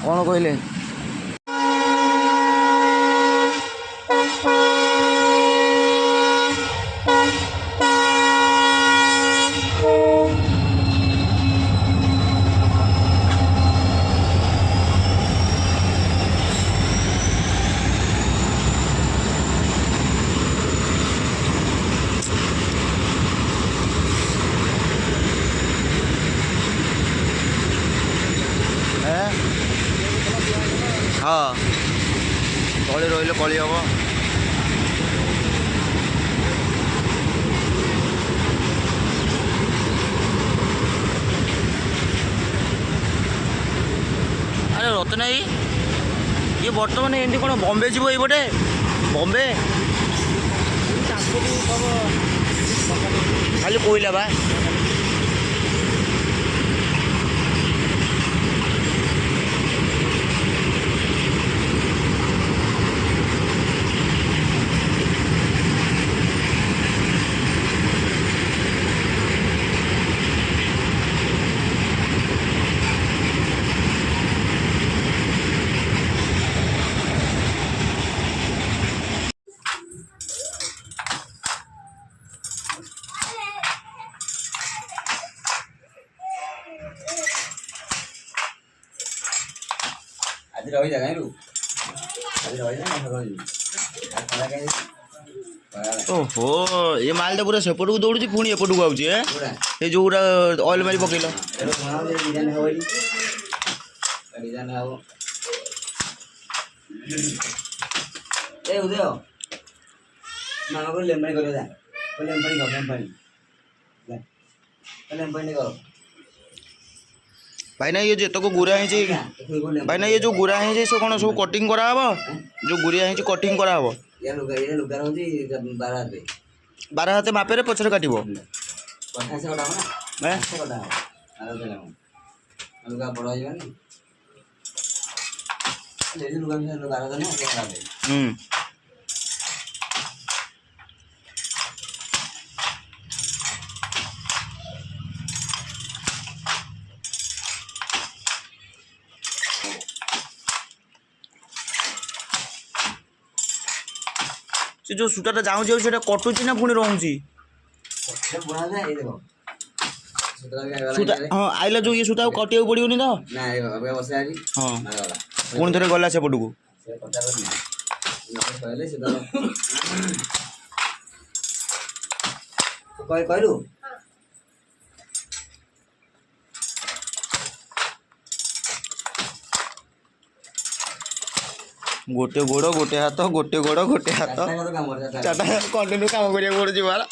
कौन कहले हाँ तले रही कली हम अरे रत्ना ये बर्तमान एमती कौन बम्बे जीव ये बम्बे खाली कोईला बा आज रही जाए ओहो ये माल तो पूरा सेपट को दौड़ पुणी एपट को आउे ये जो ऑयल मारी पकड़ उदय मामा को लेमपानी करो जा लेमपानी करो भाई ना ये जो को गुरा है भाई ना ये जो गुरा है से कौन सब कटिंग करा जो गुरिया है कटिंग करा ये लुगा होची 12 हाथ 12 हाथ मापेरे पछरे काटिबो कथा से कटा ना हैं से कटा आरो देला लुगा बड़ होइबानी ले लुगा में 12 दिन कटा दे से जो सूटाटा जाऊँ से कटुची ना पुणी रोची हाँ आइला जो ये सूटा कटिया पड़ोनी तो हाँ पुणी थे गला सेपट को कहलु गोटे गोड़ गोटे हाथ गोटे गोड़ गोटे हाथ चार्टा कंटिन्यू काम करिया पड़ुची बार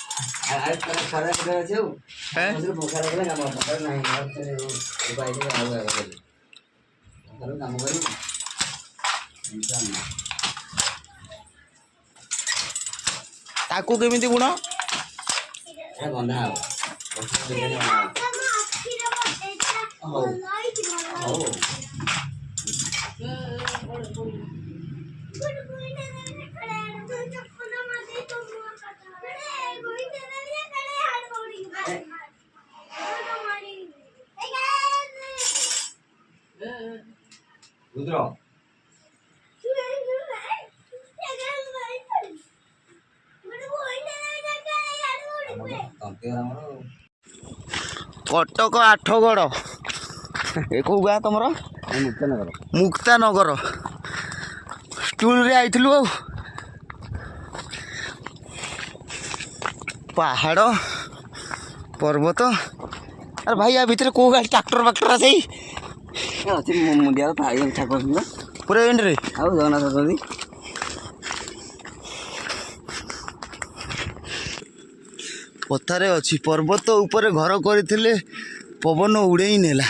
ताकू केमिति गुण कटक आठगड़ ए कौ गाँ तुम मुक्तानगर स्टूल रे आइलु आ पहाड़ पर्वत अरे भाई या भितर कौ गाड़ी ट्रैक्टर फाक्टर आसे मुंडिया ठाकुर पूरा एंड रे आउ जगन्नाथ अछंती पथारे अच्छी पर्वत ऊपर घर करते पवन उड़े नेला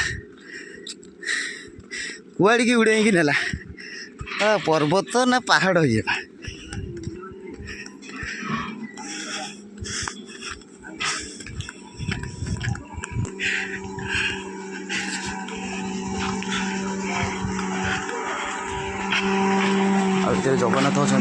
कुआड़ की उड़े नेला पर्वत ना पहाड़ ये जगन्नाथ अच्छा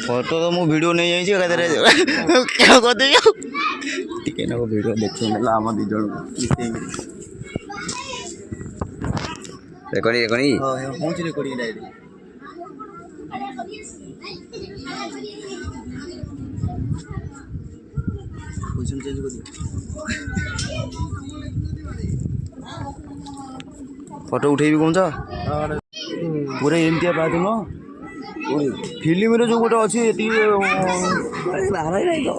फोटो तो मु वीडियो नहीं जाइए एकाधरे क्या करते टिके ना वीडियो देखते ना आम दी जन रेकर्डिंग रेकर्डिंग हां पहुंच रिकॉर्डिंग डायरेक्ट पोजीशन चेंज कर दिया फोटो उठेबी कौन सा पूरा एमतिया बात न फिल्म रे जो गोटे अच्छी बाहर नहीं तो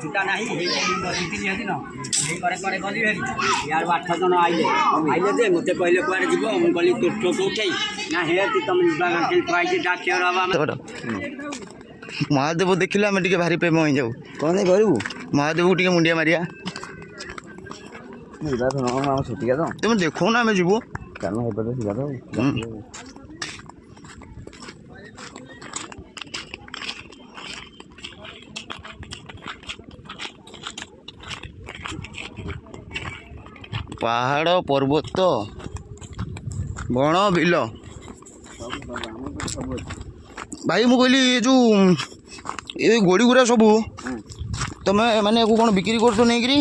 छुट्टा नहीं यार 8 जन आइले आइले जे मते पहले कुआरे जीव मु कहली तो फोटो उठाई ना हे तुम प्राइज डाक्टर हवा महादेव देखिले आम टे भारी प्रेम हो जाऊ कौन करू महादेव टे मुंडिया मारिया छुटिया तो तुम देखो ना आम जीवु चलो हेपटे सीधा तो पहाड़ पर्वत बण बिल भाई मु कहली ये जो ये गोड़ी गुरा सब तुम मैंने कौन बिक्री कर नहीं करी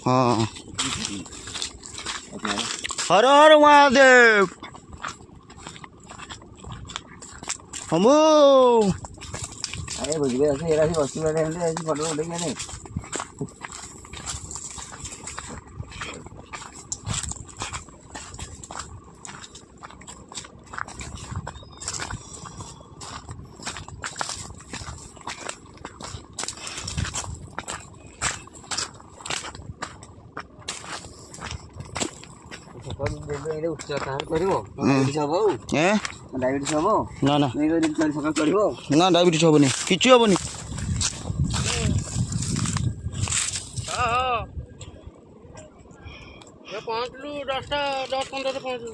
हाँ हर हर महादेव हम अरे बुझे ऐसे एरा से वस्तु वाले हैं ऐसे फोटो उठेंगे नहीं डायबिटीज हम ना ना सकाल कर ना डायबिटीज हेनी कि हेनी पहुँचलु 10:15 पहुँचलु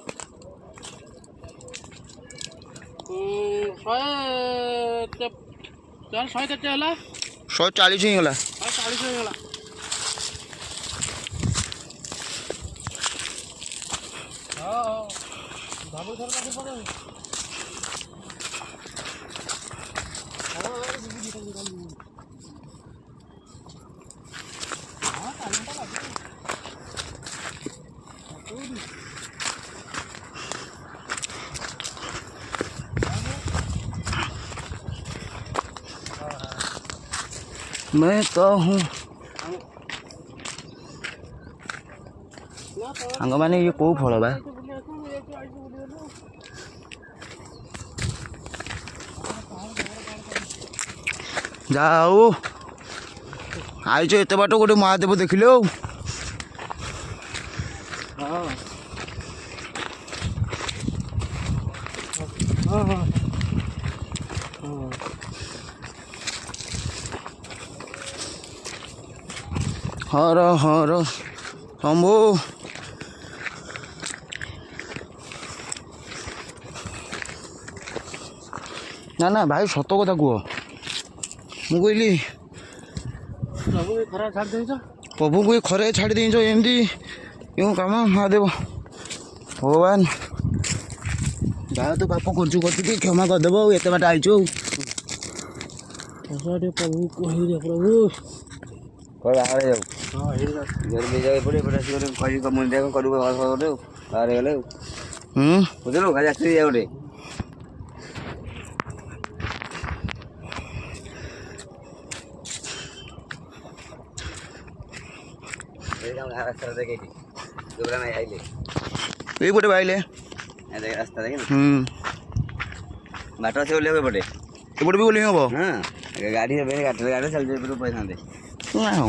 100 केते हला 140 ही गला 140 हो गला हां बाबू सर का पड़े मैं तो हूँ सांग मैंने ये कौ फल बा जाओ आईच एत बाट गोटे महादेव देखिले हर हर शंभु ना ना भाई सत कथा कह मु कहली प्रभु को खरे छाड़ देच एमती क्यों काम महादेव भगवान जहाँ तो पाप कंचु कर क्षमा करदेव एत बाट आईचु प्रभु कही प्रभु बाहर जाऊ जल्दी जाए पड़े पड़े कहीं का मुंडे को करू बाहर गले बुझलो खाली आसी जाए गोटे रास्ता देखे दुबरा में आइले ये पटे बाइले देख रास्ता देखे बाटा से ओले पटे एपटे भी बोली हम हाँ गाड़ी गाड़ी चल जाए पैसा दे ना हो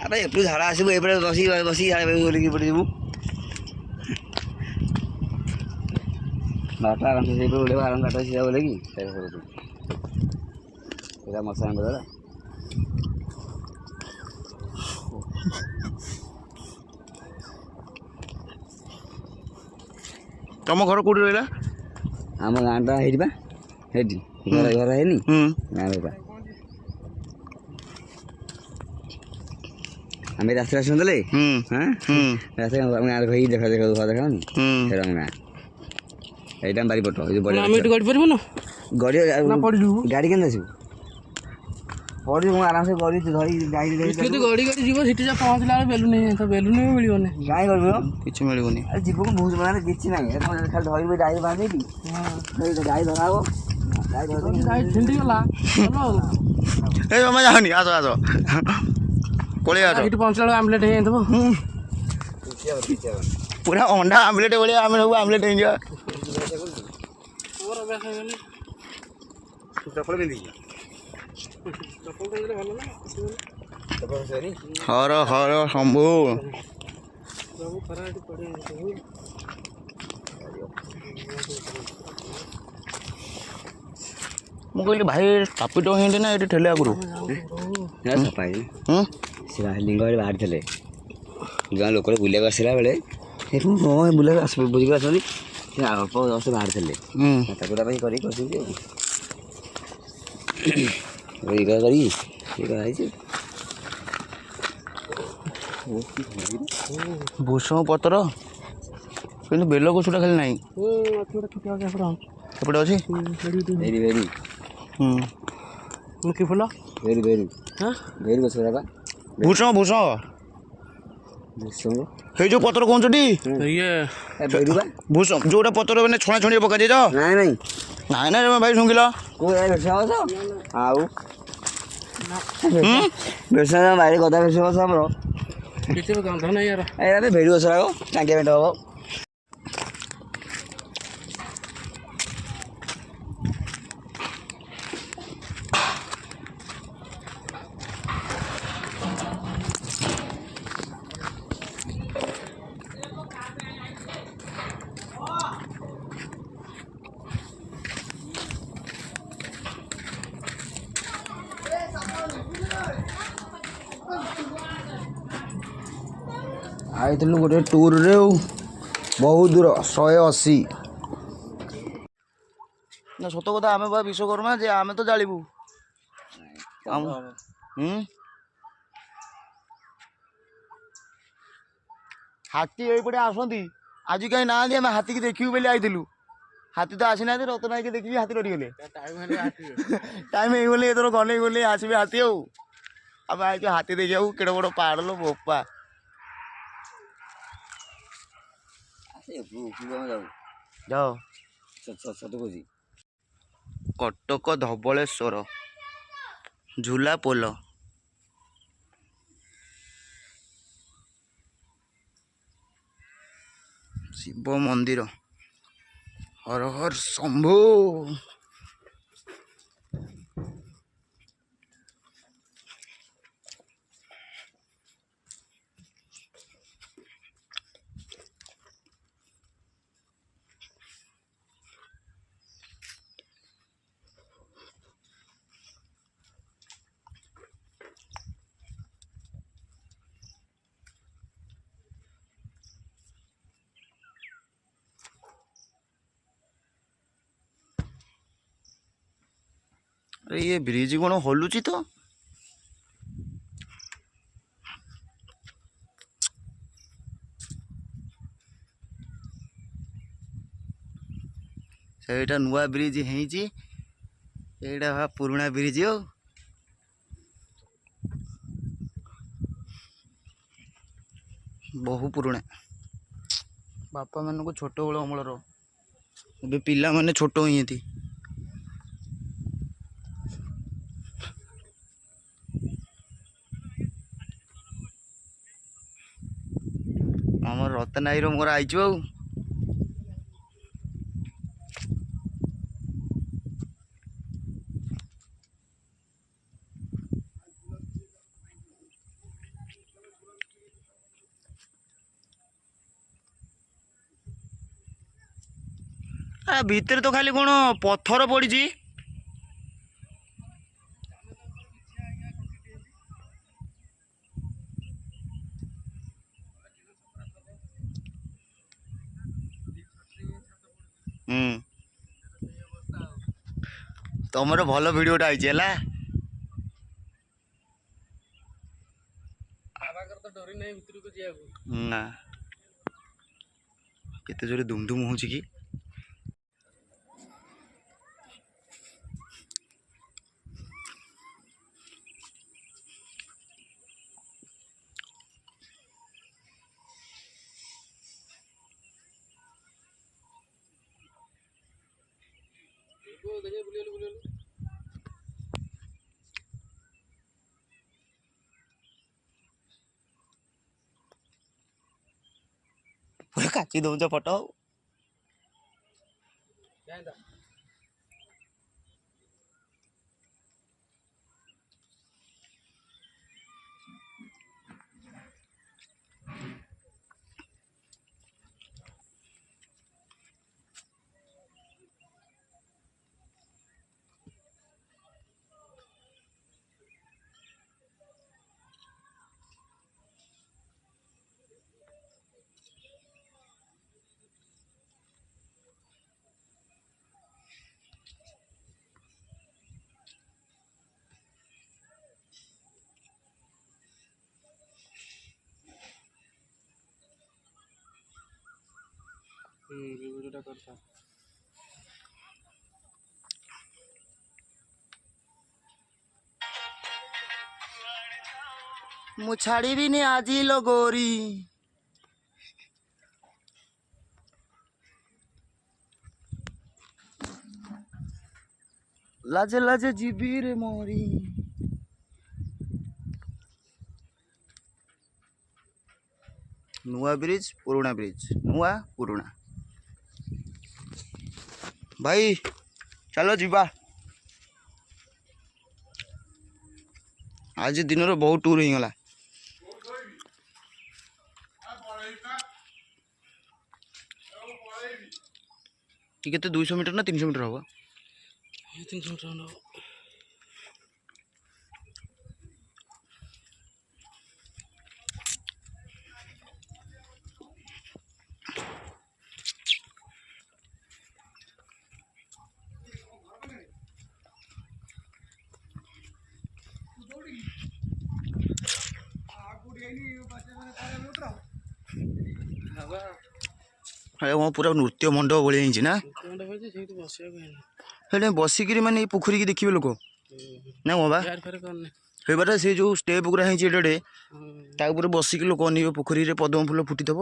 अबे एपटू झाड़ा आसबू एपटे बसी बसी बोलिकी पड़े जीवु बाटा आराम से ओले आराम बाटा सीधा बोले कि मसा ତମ ଘର କୋଉଠି ରହିଲା? ଆମ ଗାଁଟା ହେଇଠି ବା ହେଇଠି ଘର ହେଇନି ଗାଁରେ ବା ଆମେ ରାସ୍ତା ଶୁଣିଦେଲେ ରାସ୍ତା ଗାଁରେ କହିକି ଦେଖାଉନି ସେଇଟା ଆମ ଗାଁ ଏଇଟା ବାରିପଟ ଆମେ ଏଠି ଗଡ଼ି ପାରିବୁ ନା ଗଡ଼ି ପଡ଼ିଯିବୁ ଗାଡ଼ି କେମିତି ଆସିବୁ ପଡ଼ିଯିବୁ ମୁଁ ଆରାମସେ ଗଡ଼ି ଧରି ଗାଈ ଯଦି ଗଡ଼ି ଯିବ ସେଠି ଯା ପହଞ୍ଚିଲା ବେଳେ ବେଲୁନ ହେଇଯାଇଥିବ ବେଲୁନ ବି ମିଳିବନି ଗାଈ କରିବୁ କିଛି ମିଳିବନି ଯିବକୁ ବହୁତ ମାନେ କିଛି ନାହିଁ ଖାଲି ଧରିବୁ ଗାଈ ବାନ୍ଧିବି ଗାଈ ଧରା ହବ ଗାଈ ଛିଣ୍ଡିଗଲା ଏ ଜମା ଯାଉନି ଆସ ଆସ ପଳେଇ ଆସ ଏଠି ପହଞ୍ଚିଲା ବେଳେ ଆମ୍ଲେଟ୍ ହେଇଯାଇଥିବ ପୁରା ଅଣ୍ଡା ଆମ୍ଲେଟ୍ ଭଳିଆ ଆମେ ସବୁ ଆମ୍ଲେଟ୍ ହେଇଯିବା ଚପଲ ପିନ୍ଧିକି ହର ହର ଶମ୍ଭୁ ମୁଁ କହିଲି ଭାଇ କାପିଟ ହେଇନ୍ତି ନା ଏଠି ଠେଲେ ଆଗରୁ ସଫା ସେ ଲିଙ୍ଗ ବାହାରିଥିଲେ ଗାଁ ଲୋକରେ ବୁଲିବାକୁ ଆସିଲା ବେଳେ ବୁଲିବାକୁ ବୁଝିକି ଆସନ୍ତି ସେ ଅଳ୍ପ ଜଷ୍ଟ ବାହାରିଥିଲେ ତାକୁଟା ପାଇଁ କରିକି କରିଛନ୍ତି ଆଉ କରିକି ହେଇଛି ଭୂଷଣ ପତ୍ର କିନ୍ତୁ ବେଲ ଗଛଟା ଖାଲି ନାହିଁ ସେପଟେ ଅଛି ଭେରି ଭେରି କି ଫୁଲ ଭେରି ଭେରି ଭେରି ଗଛ ବା ଭୂଷଣ ଭୂଷଣ ହେଇ ଯୋଉ ପତ୍ର କହୁଛଟି ଭୂଷଣ ଯୋଉଟା ପତ୍ର ମାନେ ଛଣା ଛଣି ପକାଯାଏ ତ ନାଇଁ ନାଇଁ ନାଇଁ ନାଇଁ ଭାଇ ଶୁଣିଲ ଆଉ ବେସନ ବାଇରେ ଗଦା ବେଶ ଗଛ ଆମର କିଛି ଗନ୍ଧ ନାହିଁ ୟାର ଏଇଟା ଭେରି ଗଛ ଆଗ ଟାଙ୍କିଆ ପେଟ ହବ ଆଇଥିଲୁ ଗୋଟେ ଟୁର୍ରେ ବହୁତ ଦୂର 180 ନା ସତ କଥା ଆମେ ବା ବିଶ୍ୱକର୍ମା ଯେ ଆମେ ତ ଜାଳିବୁ ହାତୀ ଏଇପଟେ ଆସନ୍ତି ଆଜି କାହିଁ ନାହାନ୍ତି ଆମେ ହାତୀକି ଦେଖିବୁ ବୋଲି ଆଇଥିଲୁ ହାତୀ ତ ଆସିନାହାନ୍ତି ରତନ ଭାଇକି ଦେଖିବି ହାତୀ ଡରିଗଲେ ଟାଇମ୍ ହେଇଗଲେ ଏଥର ଗଲେ ଗଲେ ଆସିବେ ହାତୀ ଆଉ ଆମେ ଆଇଛୁ ହାତୀ ଦେଖିବାକୁ କେଡ଼େ ବଡ଼ ପାହାଡ଼ ଲୋ ବୋପା ଯାଅ କଟକ ଧବଳେଶ୍ୱର ଝୁଲା ପୋଲ ଶିବ ମନ୍ଦିର ହର ହର ଶମ୍ଭୁ अरे ये ब्रिज कौन हलुची तो ସେଇଟା ନୂଆ ବ୍ରିଜ ହେଇଛି ଏଇଟା ପୁରୁଣା ବ୍ରିଜ ଆଉ ବହୁ ପୁରୁଣା ବାପା ମାନଙ୍କୁ ଛୋଟ ବେଳ ଅମଳର ଏବେ ପିଲାମାନେ ଛୋଟ ହେଇନ୍ତି ଆମର ରତନାଇର ମୋର ଆଇଛୁ ଆଉ ଭିତରେ ତ ଖାଲି କଣ ପଥର ପଡ଼ିଛି ତମର ଭଲ ଭିଡ଼ିଓଟା ହେଇଛି ହେଲା। ବାବାଙ୍କର ତ ଡରି ନାହିଁ ଭିତରକୁ ଯିବାକୁ। ନା କେତେ ଜୋରେ ଧୁମ୍ ଧୁମ୍ ହଉଛି କି। देखिए बुलियल ପୁରା କାଚି ଦଉଛ ଫଟୋ। जाएगा वीडियोटा करता ମୁଁ ଛାଡ଼ିବିନି ଆଜି ଲୋ ଗୋରି। ଲାଜେ ଲାଜେ ଯିବି ରେ ମରି। ନୂଆ ବ୍ରିଜ ପୁରୁଣା ବ୍ରିଜ, ନୂଆ ପୁରୁଣା। ଭାଇ ଚାଲ ଯିବା। ଆଜି ଦିନର ବହୁତ ଟୁର୍ ହେଇଗଲା। କେତେ 200 ମିଟର ନା 300 ମିଟର ହବ? 300 ମିଟର ହଁ ପୁରା ନୃତ୍ୟ ମଣ୍ଡପ ଭଳିଆ ହେଇଛି ନା। ସେଠି ବସିକିରି ମାନେ ଏଇ ପୋଖରୀ କି ଦେଖିବେ ଲୋକ ନା ହଁ ବା। ହେଇବାଟା ସେ ଯେଉଁ ଷ୍ଟେପ୍ ଗୁରା ହେଇଛି ଏଡ଼େ ତା ଉପରେ ବସିକି ଲୋକ ଅନେଇବେ। ପୋଖରୀରେ ପଦ୍ମ ଫୁଲ ଫୁଟିଥିବ,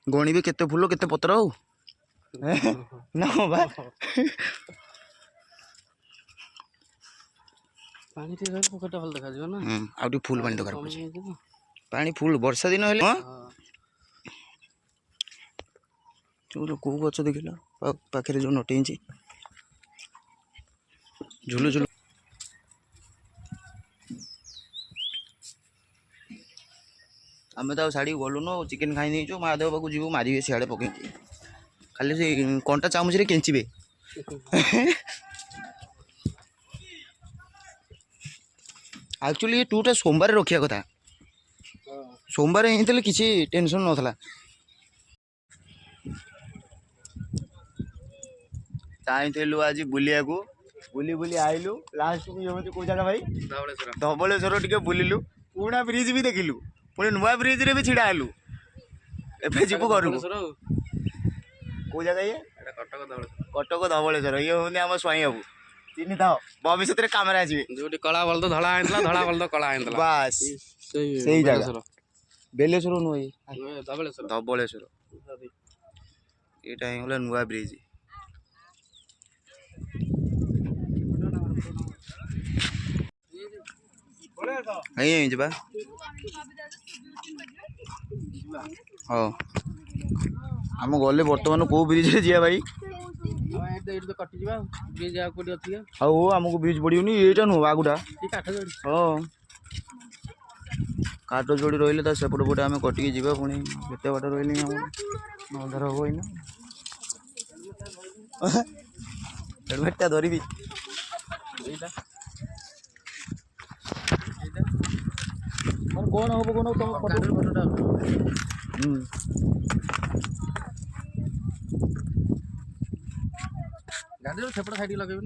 ଗଣିବେ କେତେ ଫୁଲ କେତେ ପତ୍ର ଆଉ ନା ହଁ ବା। ପାଣି ଟିକେ ରହିଲେ ପୋଖରୀଟା ଭଲ ଦେଖାଯିବ ନା। ଆଉ ଟିକେ ଫୁଲ ପାଣି ଦରକାର ପଡୁଛି। ପାଣି ଫୁଲ ବର୍ଷା ଦିନ ହେଲେ କେଉଁ ଗଛ ଦେଖିଲ ପାଖରେ ଯେଉଁ ନଟେଇଛି ଝୁଲୁ ଝୁଲୁ। ଆମେ ତ ଆଉ ଛାଡ଼ିକି ଗଲୁନୁ। ଚିକେନ୍ ଖାଇ ଦେଇଛୁ। ମହାଦେବ ପାଖକୁ ଯିବୁ, ମାରିବେ ସିଆଡ଼େ ପକେଇକି। ଖାଲି ସେ କଣ୍ଟା ଚାମଚରେ କେଞ୍ଚିବେ। ଆକ୍ଚୁଆଲି ଏ ଟୁର୍ଟା ସୋମବାର ରଖିବା କଥା। ସୋମବାର ହେଇଥିଲେ କିଛି ଟେନସନ୍ ନଥିଲା। ଚାହିଁଥିଲୁ ଆଜି ବୁଲିବାକୁ, ବୁଲି ବୁଲି ଆଇଲୁ। ଲାଷ୍ଟକୁ ଇଏ ହେଉଛି କେଉଁ ଜାଗା ଭାଇ? ଧବଳେଶ୍ୱର ଟିକେ ବୁଲିଲୁ, ପୁରୁଣା ବ୍ରିଜ୍ ବି ଦେଖିଲୁ, ପୁଣି ନୂଆ ବ୍ରିଜ୍ରେ ବି ଛିଡ଼ା ହେଲୁ। ଏବେ ଯିବୁ ଘରକୁ। କେଉଁ ଜାଗା ଇଏ? କଟକ ଧବଳେଶ୍ୱର। ଇଏ ହେଉଛନ୍ତି ଆମ ସ୍ୱାଇଁ ବାବୁ। ଚିହ୍ନିଥାଅ, ଭବିଷ୍ୟତରେ କାମରେ ଆସିବେ। ଯୋଉଠି କଳା ବଳଦ ଧଳା ହେଇଥିଲା, ଧଳା ବଳଦ କଳା ହେଇଥିଲା। ବାସ୍ ସେଇ ଜାଗା। ବେଲେଶ୍ୱର ନୁହେଁ, ଧବଳେଶ୍ୱର। ଏଇଟା ହେଇଗଲା ନୂଆ ବ୍ରିଜ୍। ଯିବା। ହଉ ଆମ ଗଲେ ବର୍ତ୍ତମାନ କେଉଁ ବ୍ରିଜ୍ରେ ଯିବା ଭାଇ? ଆଉ ଆମକୁ ବ୍ରିଜ୍ ପଡ଼ିବନି, ଏଇଟା ନୁହଁ ଆଗୁଟା। ହଁ କାଠ ଯୋଡ଼ି ରହିଲେ ତା ସେପଟ ପଟେ ଆମେ କଟିକି ଯିବା। ପୁଣି କେତେ ବାଟ ରହିଲେ ଆମର ଅନ୍ଧାର ହବ ଏଇନା। ହେଲମେଟଟା ଧରିବି। କ'ଣ ହବ କ'ଣ ତମ ଫଟୋ? ଗାଡ଼ିର ସେପଟ ସାଇଡ୍ ଲଗେଇବି।